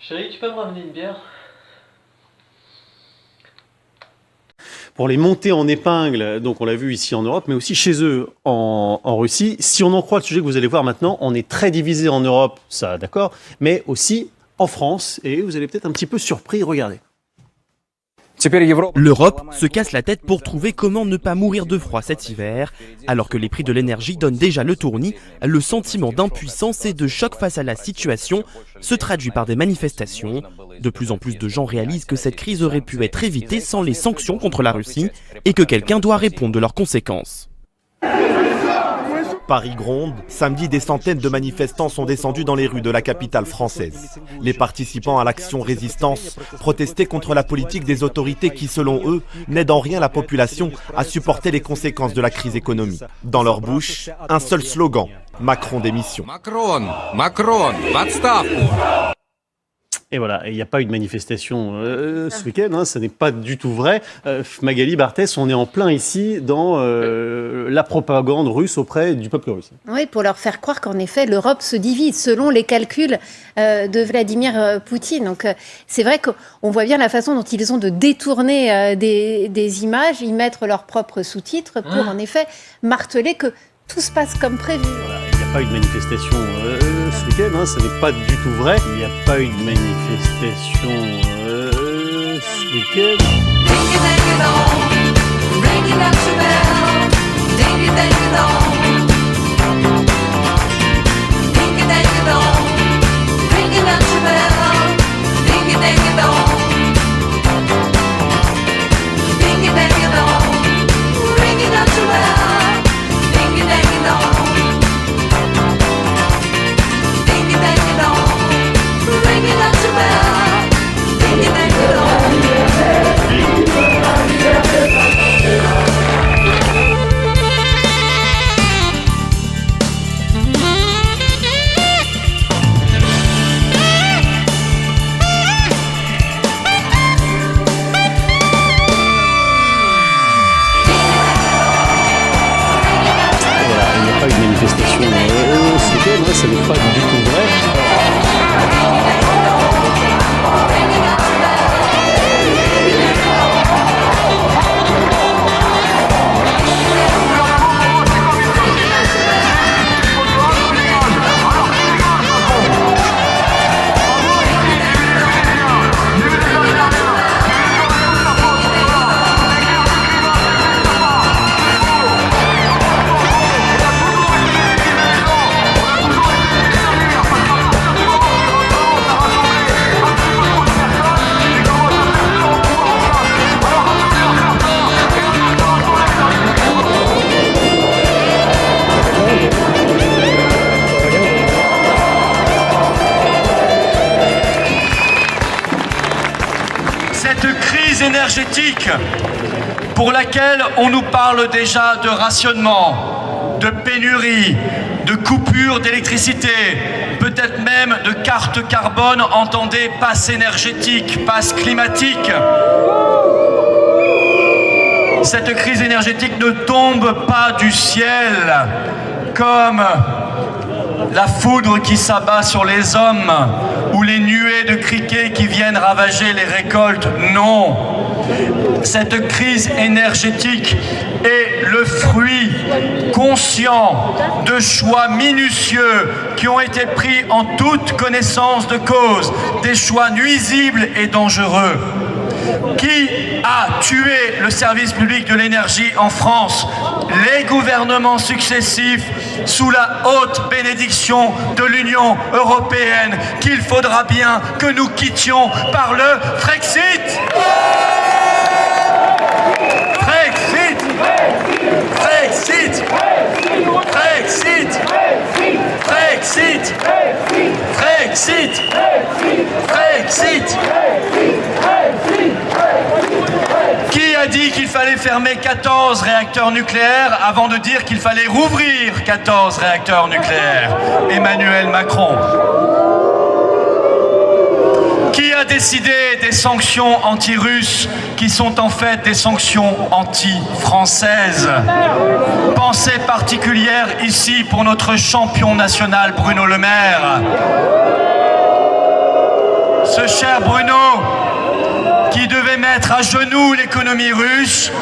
Chérie, tu peux me ramener une bière? Pour les monter en épingle, donc on l'a vu ici en Europe, mais aussi chez eux en Russie. Si on en croit le sujet que vous allez voir maintenant, on est très divisé en Europe, ça d'accord, mais aussi en France, et vous allez peut-être un petit peu surpris, regardez. L'Europe se casse la tête pour trouver comment ne pas mourir de froid cet hiver. Alors que les prix de l'énergie donnent déjà le tournis, le sentiment d'impuissance et de choc face à la situation se traduit par des manifestations. De plus en plus de gens réalisent que cette crise aurait pu être évitée sans les sanctions contre la Russie et que quelqu'un doit répondre de leurs conséquences. Paris gronde. Samedi, des centaines de manifestants sont descendus dans les rues de la capitale française. Les participants à l'action Résistance protestaient contre la politique des autorités qui, selon eux, n'aident en rien la population à supporter les conséquences de la crise économique. Dans leur bouche, un seul slogan, Macron démission. Macron, в отставку. Et voilà, il n'y a pas eu de manifestation ce week-end, ça n'est pas du tout vrai. Magali Barthès, on est en plein ici dans la propagande russe auprès du peuple russe. Oui, pour leur faire croire qu'en effet, l'Europe se divise selon les calculs de Vladimir Poutine. Donc c'est vrai qu'on voit bien la façon dont ils ont de détourner des images, y mettre leurs propres sous-titres pour en effet marteler que tout se passe comme prévu. Voilà, il n'y a pas eu de manifestation ce week-end, ça n'est pas du tout vrai. Il n'y a pas eu de manifestation ce week-end. Ça n'est pas du tout vrai. Cette crise énergétique pour laquelle on nous parle déjà de rationnement, de pénurie, de coupure d'électricité, peut-être même de carte carbone, entendez passe énergétique, passe climatique. Cette crise énergétique ne tombe pas du ciel comme la foudre qui s'abat sur les hommes ou les nuées de criquets qui viennent ravager les récoltes. Non, cette crise énergétique est le fruit conscient de choix minutieux qui ont été pris en toute connaissance de cause, des choix nuisibles et dangereux. Qui a tué le service public de l'énergie en France? Les gouvernements successifs sous la haute bénédiction de l'Union européenne qu'il faudra bien que nous quittions par le Frexit. Frexit. Frexit. Frexit. Frexit. Frexit. Frexit. Qui a dit qu'il fallait fermer 14 réacteurs nucléaires avant de dire qu'il fallait rouvrir 14 réacteurs nucléaires? Emmanuel Macron. Qui a décidé des sanctions anti-russes qui sont en fait des sanctions anti-françaises? Pensée particulière ici pour notre champion national Bruno Le Maire. ce cher Bruno, qui devait mettre à genoux l'économie russe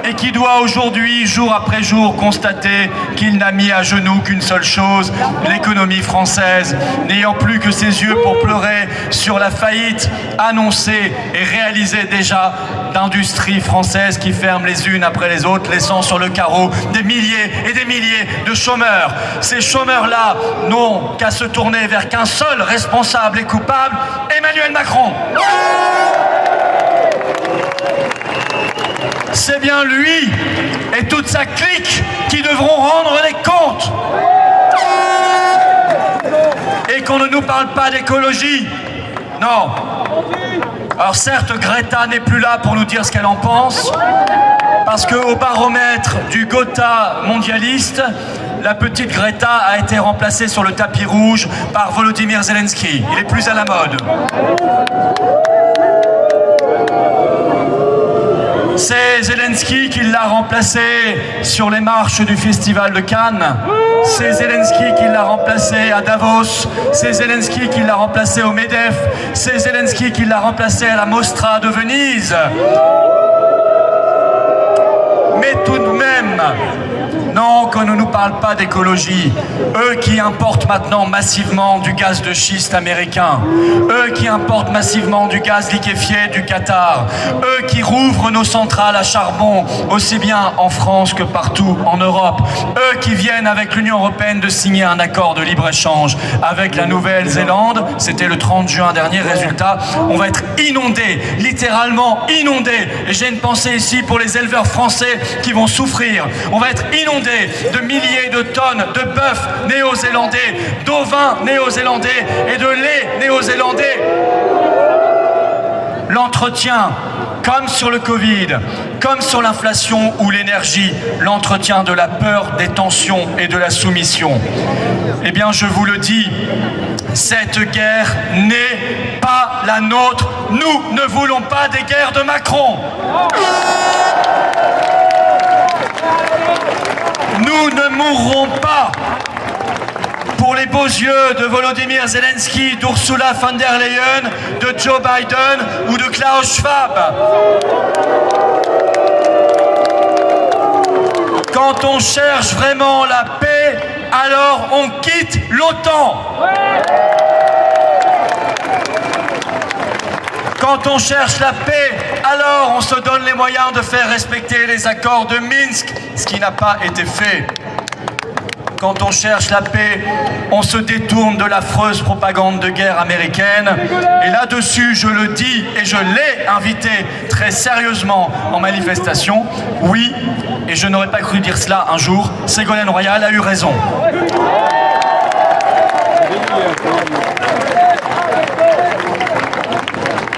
et qui doit aujourd'hui, jour après jour, constater qu'il n'a mis à genoux qu'une seule chose, l'économie française, n'ayant plus que ses yeux pour pleurer sur la faillite annoncée et réalisée déjà d'industries françaises qui ferment les unes après les autres, laissant sur le carreau des milliers et des milliers de chômeurs. Ces chômeurs-là n'ont qu'à se tourner vers qu'un seul responsable et coupable, Emmanuel Macron. C'est bien lui et toute sa clique qui devront rendre les comptes. Et qu'on ne nous parle pas d'écologie. Non. Alors certes, Greta n'est plus là pour nous dire ce qu'elle en pense, parce qu'au baromètre du Gotha mondialiste, la petite Greta a été remplacée sur le tapis rouge par Volodymyr Zelensky. Il est plus à la mode. C'est Zelensky qui l'a remplacé sur les marches du Festival de Cannes. C'est Zelensky qui l'a remplacé à Davos. C'est Zelensky qui l'a remplacé au MEDEF. C'est Zelensky qui l'a remplacé à la Mostra de Venise. Mais tout de même, non, qu'on ne nous parle pas d'écologie. Eux qui importent maintenant massivement du gaz de schiste américain. Eux qui importent massivement du gaz liquéfié du Qatar. Eux qui rouvrent nos centrales à charbon, aussi bien en France que partout en Europe. Eux qui viennent avec l'Union européenne de signer un accord de libre-échange avec la Nouvelle-Zélande. C'était le 30 juin dernier. Résultat, on va être inondés, littéralement inondés. Et j'ai une pensée ici pour les éleveurs français qui vont souffrir. On va être inondés de milliers de tonnes de bœuf néo-zélandais, d'ovins néo-zélandais et de lait néo-zélandais. L'entretien, comme sur le Covid, comme sur l'inflation ou l'énergie, l'entretien de la peur, des tensions et de la soumission. Eh bien, je vous le dis, cette guerre n'est pas la nôtre. Nous ne voulons pas des guerres de Macron. Nous ne mourrons pas pour les beaux yeux de Volodymyr Zelensky, d'Ursula von der Leyen, de Joe Biden ou de Klaus Schwab. Quand on cherche vraiment la paix, alors on quitte l'OTAN. Quand on cherche la paix, alors on se donne les moyens de faire respecter les accords de Minsk, ce qui n'a pas été fait. Quand on cherche la paix, on se détourne de l'affreuse propagande de guerre américaine. Et là-dessus, je le dis et je l'ai invité très sérieusement en manifestation. Oui, et je n'aurais pas cru dire cela un jour, Ségolène Royal a eu raison.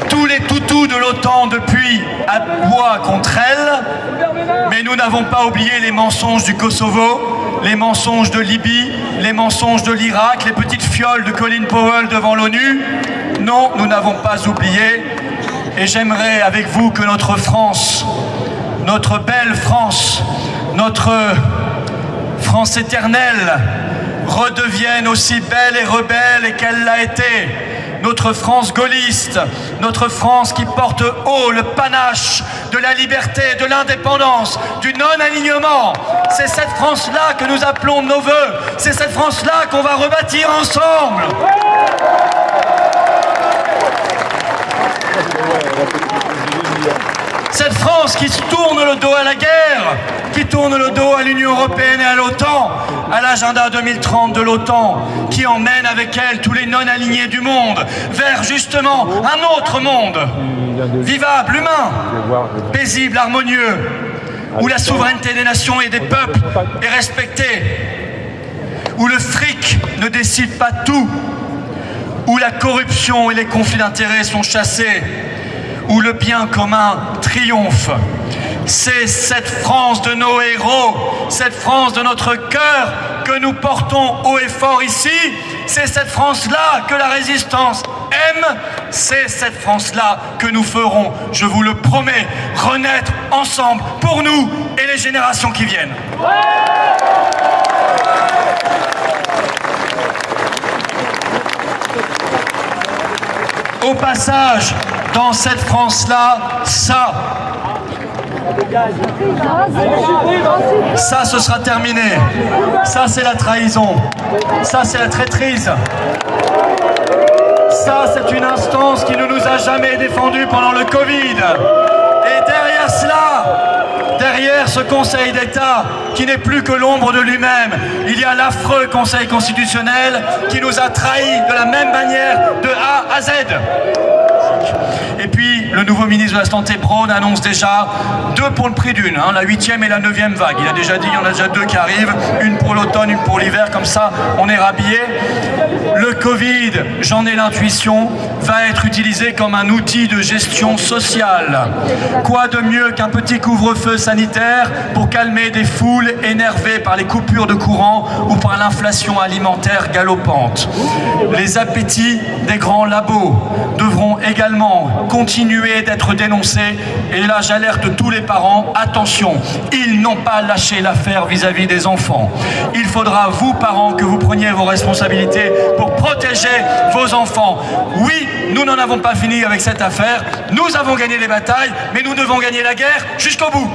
Tous les toutous de l'OTAN depuis aboient contre elle, mais nous n'avons pas oublié les mensonges du Kosovo, les mensonges de Libye, les mensonges de l'Irak, les petites fioles de Colin Powell devant l'ONU. Non, nous n'avons pas oublié. Et j'aimerais avec vous que notre France, notre belle France, notre France éternelle, redevienne aussi belle et rebelle qu'elle l'a été. Notre France gaulliste, notre France qui porte haut le panache de la liberté, de l'indépendance, du non-alignement. C'est cette France-là que nous appelons de nos voeux. C'est cette France-là qu'on va rebâtir ensemble. Cette France qui se tourne le dos à la guerre, qui tourne le dos à l'Union européenne et à l'OTAN, à l'agenda 2030 de l'OTAN, qui emmène avec elle tous les non-alignés du monde vers justement un autre monde, vivable, humain, paisible, harmonieux, où la souveraineté des nations et des peuples est respectée, où le fric ne décide pas tout, où la corruption et les conflits d'intérêts sont chassés, où le bien commun triomphe. C'est cette France de nos héros, cette France de notre cœur que nous portons haut et fort ici. C'est cette France-là que la résistance aime. C'est cette France-là que nous ferons, je vous le promets, renaître ensemble pour nous et les générations qui viennent. Au passage dans cette France-là, ça, ce sera terminé. Ça, c'est la trahison. Ça, c'est la traîtrise. Ça, c'est une instance qui ne nous a jamais défendus pendant le Covid. Et derrière cela, derrière ce Conseil d'État qui n'est plus que l'ombre de lui-même, il y a l'affreux Conseil constitutionnel qui nous a trahis de la même manière de A à Z. Et puis, le nouveau ministre de la Santé, Braun, annonce déjà 2 pour le prix d'une, la 8e et la 9e vague. Il a déjà dit, il y en a déjà 2 qui arrivent, une pour l'automne, une pour l'hiver, comme ça, on est rhabillé. Le Covid, j'en ai l'intuition, va être utilisé comme un outil de gestion sociale. Quoi de mieux qu'un petit couvre-feu sanitaire pour calmer des foules énervées par les coupures de courant ou par l'inflation alimentaire galopante. Les appétits des grands labos devront également continuer d'être dénoncés. Et là, j'alerte tous les parents, attention, ils n'ont pas lâché l'affaire vis-à-vis des enfants. Il faudra, vous parents, que vous preniez vos responsabilités pour protéger vos enfants. Oui, nous n'en avons pas fini avec cette affaire. Nous avons gagné les batailles, mais nous devons gagner la guerre jusqu'au bout.